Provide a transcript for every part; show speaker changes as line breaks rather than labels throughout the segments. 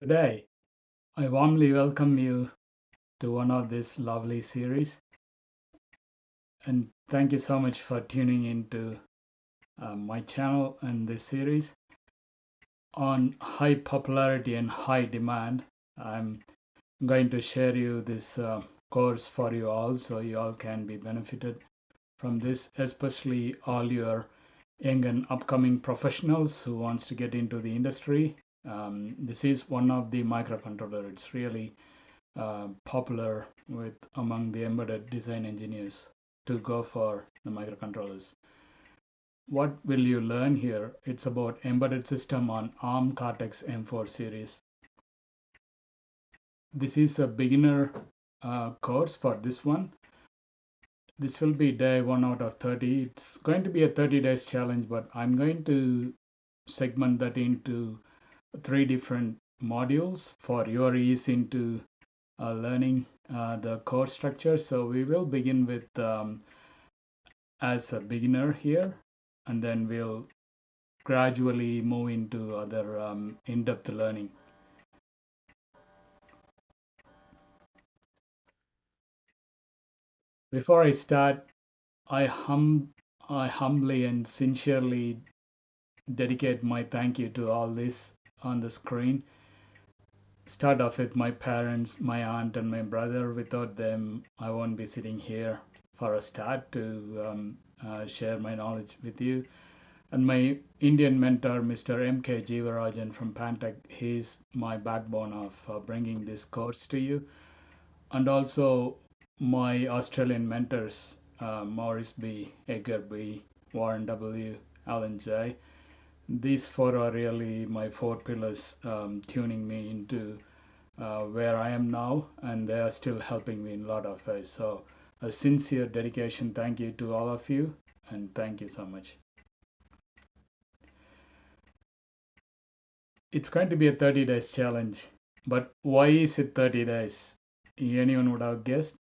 Today, I warmly welcome you to one of this lovely series, and thank you so much for tuning into my channel and this series on high popularity and high demand. I'm going to share you this course for you all, so you all can be benefited from this, especially all your young and upcoming professionals who wants to get into the industry. This is one of the microcontroller. It's really popular with among the embedded design engineers to go for the microcontrollers. What will you learn here? It's about embedded system on ARM Cortex M4 series. This is a beginner course for this one. This will be day 1 out of 30. It's going to be a 30 days challenge, but I'm going to segment that into 3 different modules for your ease into learning the core structure. So we will begin with as a beginner here, and then we'll gradually move into other in-depth learning. Before I start, I, I humbly and sincerely dedicate my thank you to all this on the screen. Start off with my parents, my aunt, and my brother. Without them, I won't be sitting here for a start to share my knowledge with you. And my Indian mentor, Mr. M.K. Jeevarajan from Pantech, he's my backbone of bringing this course to you. And also my Australian mentors, Maurice B., Edgar B., Warren W., Alan J. These 4 are really my 4 pillars tuning me into where I am now, and they are still helping me in a lot of ways. So a sincere dedication thank you to all of you, and thank you so much. It's going to be a 30 days challenge, but why is it 30 days? Anyone would have guessed?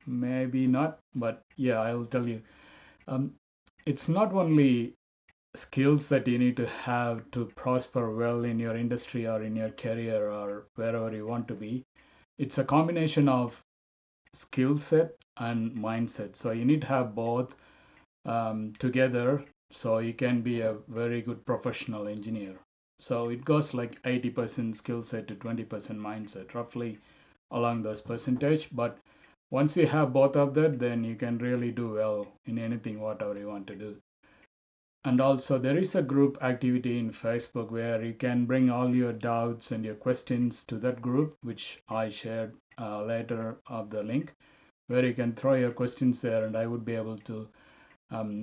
Maybe not, but yeah, I'll tell you. Um, it's not only skills that you need to have to prosper well in your industry or in your career or wherever you want to be. It's a combination of skill set and mindset. So you need to have both together so you can be a very good professional engineer. So it goes like 80% skill set to 20% mindset, roughly along those percentage. But once you have both of that, then you can really do well in anything, whatever you want to do. And also, there is a group activity in Facebook where you can bring all your doubts and your questions to that group, which I shared later of the link, where you can throw your questions there, and I would be able to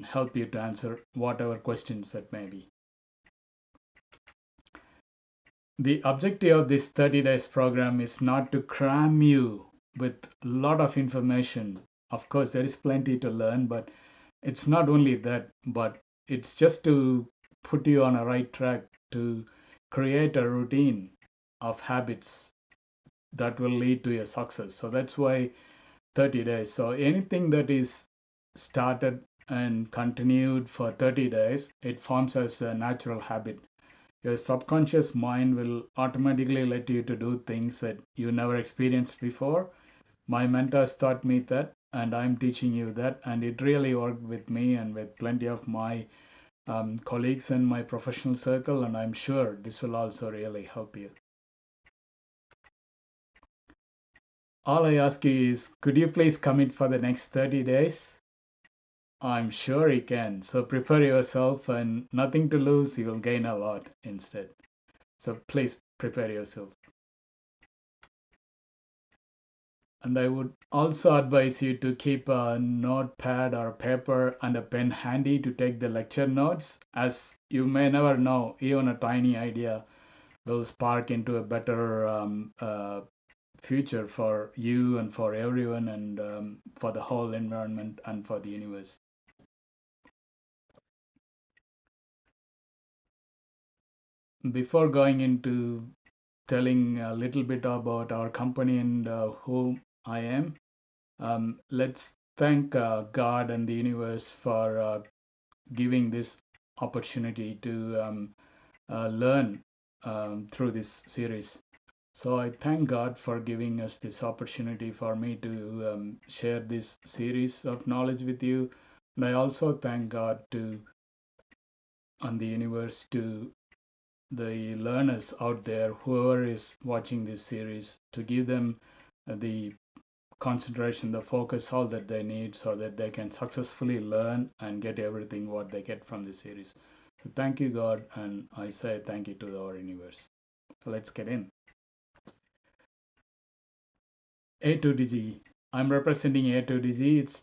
help you to answer whatever questions that may be. The objective of this 30 days program is not to cram you with a lot of information. Of course, there is plenty to learn, but it's not only that, but it's just to put you on a right track to create a routine of habits that will lead to your success. So that's why 30 days. So anything that is started and continued for 30 days, it forms as a natural habit. Your subconscious mind will automatically let you to do things that you never experienced before. My mentors taught me that, and I'm teaching you that, and it really worked with me and with plenty of my colleagues in my professional circle, and I'm sure this will also really help you. All I ask you is, could you please commit for the next 30 days? I'm sure you can. So prepare yourself, and nothing to lose, you will gain a lot instead. So please prepare yourself. And I would also advise you to keep a notepad or paper and a pen handy to take the lecture notes, as you may never know, even a tiny idea will spark into a better future for you and for everyone, and for the whole environment and for the universe. Before going into telling a little bit about our company and who I am, let's thank God and the universe for giving this opportunity to learn through this series. So I thank God for giving us this opportunity for me to share this series of knowledge with you. And I also thank God to on the universe to the learners out there, whoever is watching this series, to give them the concentration, the focus, all that they need so that they can successfully learn and get everything what they get from this series. So thank you, God, and I say thank you to our universe. So let's get in. A2DG. I'm representing A2DG. It's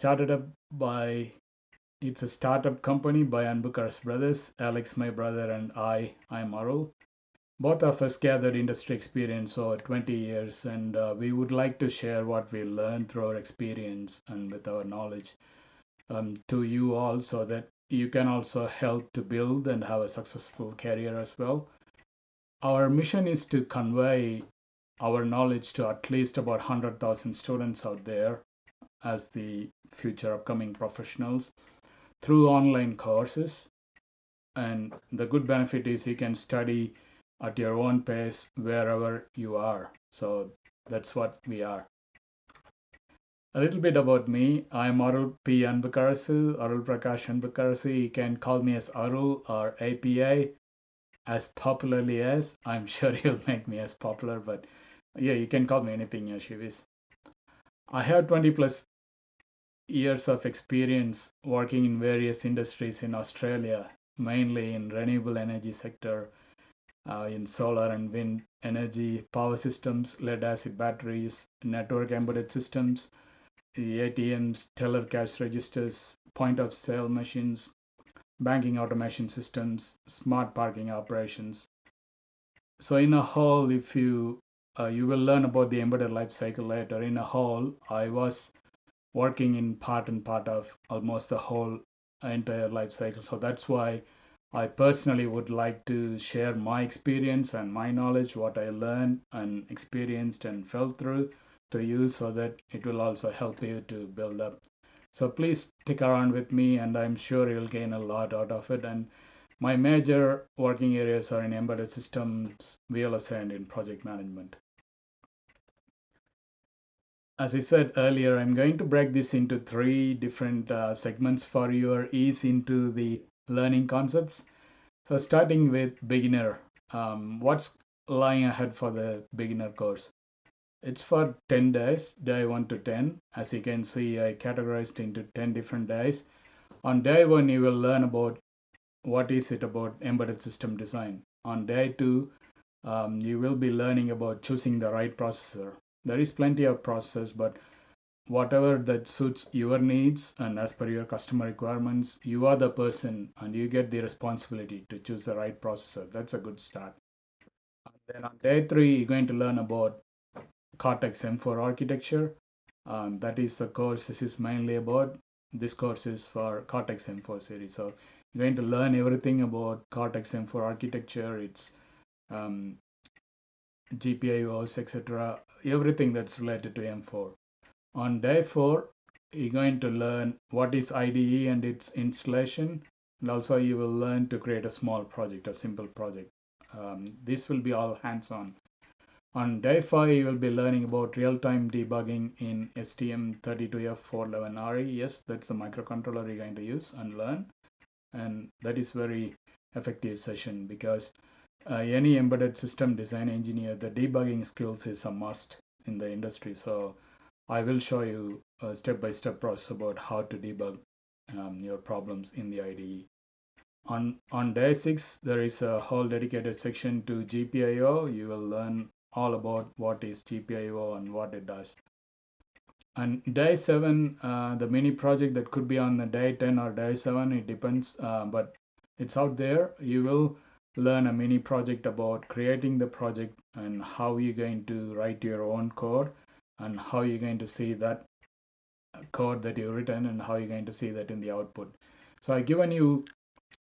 a startup company by Anbukar's brothers, Alex, my brother, and I'm Arul. Both of us gathered industry experience over 20 years, and we would like to share what we learned through our experience and with our knowledge to you all so that you can also help to build and have a successful career as well. Our mission is to convey our knowledge to at least about 100,000 students out there as the future upcoming professionals through online courses. And the good benefit is you can study at your own pace wherever you are. So that's what we are. A little bit about me. I'm Arul P. Anbukarasu, Arul Prakash Anbukarasu. You can call me as Arul or APA as popularly as. I'm sure you'll make me as popular, but yeah, you can call me anything, Yoshivis. I have 20 plus years of experience working in various industries in Australia, mainly in renewable energy sector, in solar and wind energy, power systems, lead acid batteries, network embedded systems, the ATMs, teller cash registers, point of sale machines, banking automation systems, smart parking operations. So in a whole, if you will learn about the embedded life cycle later. In a whole, I was working in part and part of almost the whole entire life cycle. So that's why I personally would like to share my experience and my knowledge, what I learned and experienced and felt through to you so that it will also help you to build up. So please stick around with me and I'm sure you'll gain a lot out of it. And my major working areas are in embedded systems, VLSI, and in project management. As I said earlier, I'm going to break this into three different segments for your ease into the learning concepts. So starting with beginner, what's lying ahead for the beginner course? It's for 10 days, day 1 to 10. As you can see, I categorized into 10 different days. On day 1, you will learn about what is it about embedded system design. On day 2, you will be learning about choosing the right processor. There is plenty of processors, but whatever that suits your needs and as per your customer requirements, you are the person and you get the responsibility to choose the right processor. That's a good start. And then on day 3, you're going to learn about Cortex M4 architecture. That is the course this is mainly about. This course is for Cortex M4 series. So you're going to learn everything about Cortex M4 architecture, its um, GPIOs, etc. Everything that's related to M4. On day 4, you're going to learn what is IDE and its installation, and also you will learn to create a small project, a simple project. This will be all hands-on. On day 5, you will be learning about real-time debugging in STM32F411RE. Yes, that's the microcontroller you're going to use and learn, and that is very effective session because any embedded system design engineer, the debugging skills is a must in the industry. So I will show you a step-by-step process about how to debug your problems in the IDE. On day 6, there is a whole dedicated section to GPIO. You will learn all about what is GPIO and what it does. And day 7, the mini project that could be on the day 10 or day 7, it depends, but it's out there. You will learn a mini project about creating the project and how you're going to write your own code and how you're going to see that code that you've written and how you're going to see that in the output. So I've given you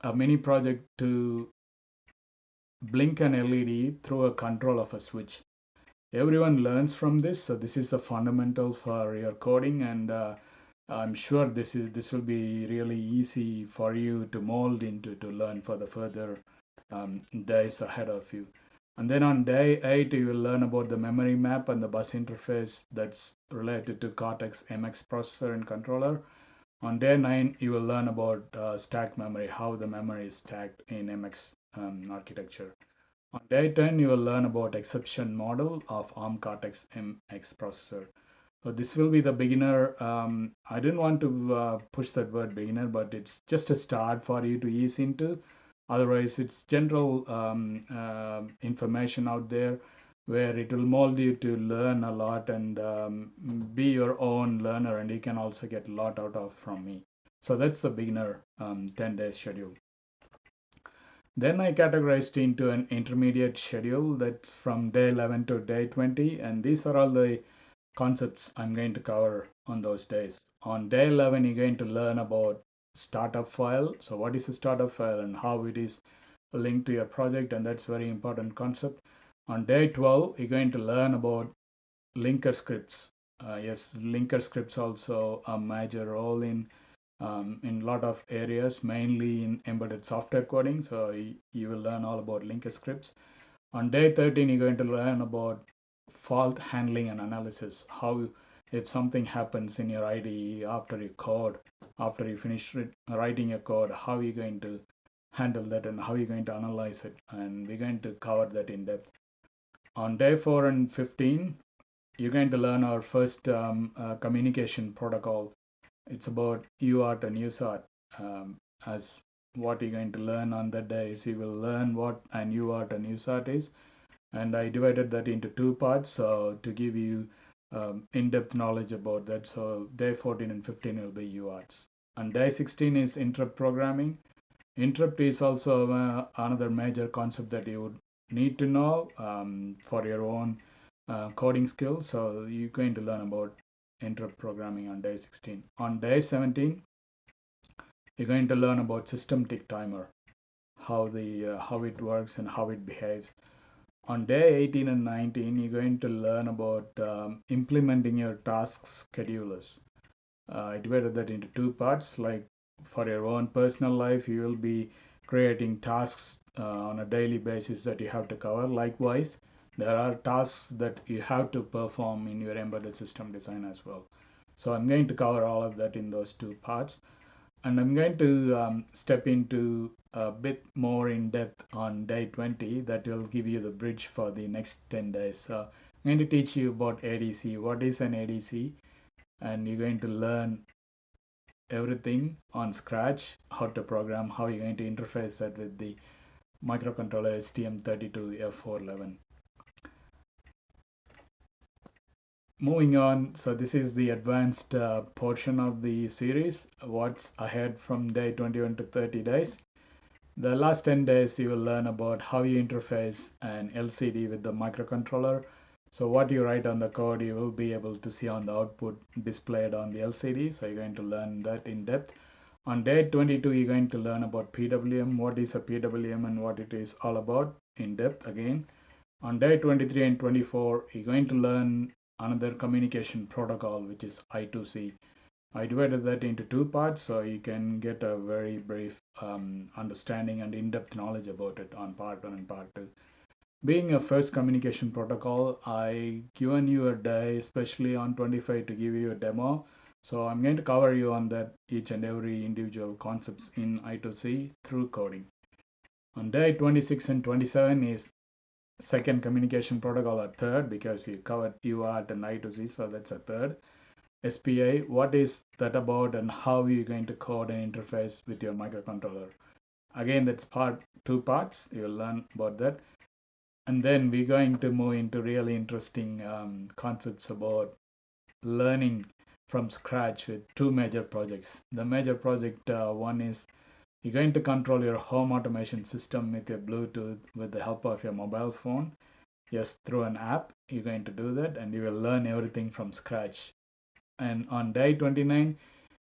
a mini project to blink an LED through a control of a switch. Everyone learns from this, so this is the fundamental for your coding, and I'm sure this will be really easy for you to mold into to learn for the further days ahead of you. And then on day 8, you will learn about the memory map and the bus interface that's related to Cortex MX processor and controller. On day 9, you will learn about stack memory, how the memory is stacked in MX architecture. On day 10, you will learn about exception model of ARM Cortex MX processor. So this will be the beginner. I didn't want to push that word beginner, but it's just a start for you to ease into. Otherwise, it's general information out there where it will mold you to learn a lot and be your own learner, and you can also get a lot out of from me. So that's the beginner 10-day schedule. Then I categorized into an intermediate schedule that's from day 11 to day 20, and these are all the concepts I'm going to cover on those days. On day 11, you're going to learn about startup file. So what is a startup file and how it is linked to your project, and that's very important concept. On day 12, you're going to learn about linker scripts. Yes, linker scripts also a major role in a lot of areas, mainly in embedded software coding. So you will learn all about linker scripts. On day 13, you're going to learn about fault handling and analysis. How, if something happens in your IDE after you code, after you finish writing your code, how are you going to handle that and how are you going to analyze it? And we're going to cover that in depth. On day 4 and 15, you're going to learn our first communication protocol. It's about UART and USART. As what you're going to learn on that day is you will learn what an UART and USART is, and I divided that into two parts to give you in-depth knowledge about that. So day 14 and 15 will be UARTs. And day 16 is interrupt programming. Interrupt is also another major concept that you would need to know for your own coding skills. So you're going to learn about interrupt programming on day 16. On day 17, you're going to learn about system tick timer, how it works and how it behaves. On day 18 and 19, you're going to learn about implementing your task schedulers. I divided that into two parts. Like for your own personal life, you will be creating tasks on a daily basis that you have to cover. Likewise, there are tasks that you have to perform in your embedded system design as well. So I'm going to cover all of that in those two parts. And I'm going to step into a bit more in depth on day 20 that will give you the bridge for the next 10 days. So I'm going to teach you about ADC. What is an ADC? And you're going to learn everything on scratch, how to program, how you're going to interface that with the microcontroller STM32F411. Moving on, so this is the advanced portion of the series. What's ahead from day 21 to 30 days? The last 10 days, you will learn about how you interface an LCD with the microcontroller. So what you write on the code, you will be able to see on the output displayed on the LCD. So you're going to learn that in depth. On day 22, you're going to learn about PWM, what is a PWM and what it is all about in depth again. On day 23 and 24, you're going to learn another communication protocol, which is I2C. I divided that into two parts so you can get a very brief understanding and in-depth knowledge about it on part one and part two. Being a first communication protocol, I given you a day, especially on 25, to give you a demo. So I'm going to cover you on that each and every individual concepts in I2C through coding. On day 26 and 27 is second communication protocol, or third, because you covered UART and I2C, so that's a third. SPI, what is that about and how are you going to code and interface with your microcontroller? Again, that's two parts. You'll learn about that. And then we're going to move into really interesting concepts about learning from scratch with two major projects. The major project one is you're going to control your home automation system with your Bluetooth with the help of your mobile phone. Yes, through an app, you're going to do that and you will learn everything from scratch. And on day 29,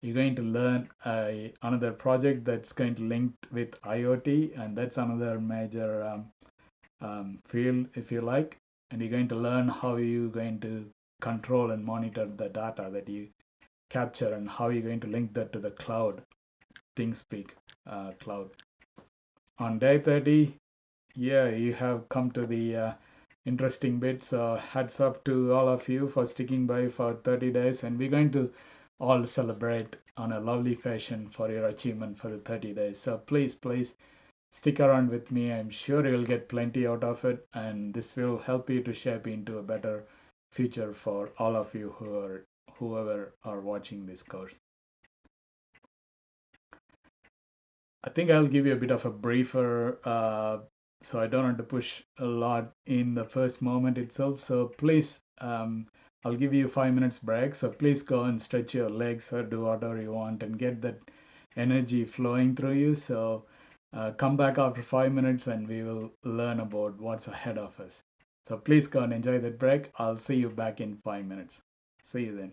you're going to learn another project that's going to link with IoT, and that's another major field, if you like. And you're going to learn how you're going to control and monitor the data that you capture and how you're going to link that to the cloud, ThinkSpeak cloud. On day 30, Yeah, you have come to the interesting bit. So hats up to all of you for sticking by for 30 days, and we're going to all celebrate on a lovely fashion for your achievement for the 30 days. So please stick around with me. I'm sure you'll get plenty out of it, and this will help you to shape into a better future for all of you whoever are watching this course. I think I'll give you a bit of a briefer, so I don't want to push a lot in the first moment itself. So please, I'll give you 5 minutes break. So please go and stretch your legs or do whatever you want and get that energy flowing through you. So come back after 5 minutes and we will learn about what's ahead of us. So please go and enjoy that break. I'll see you back in 5 minutes. See you then.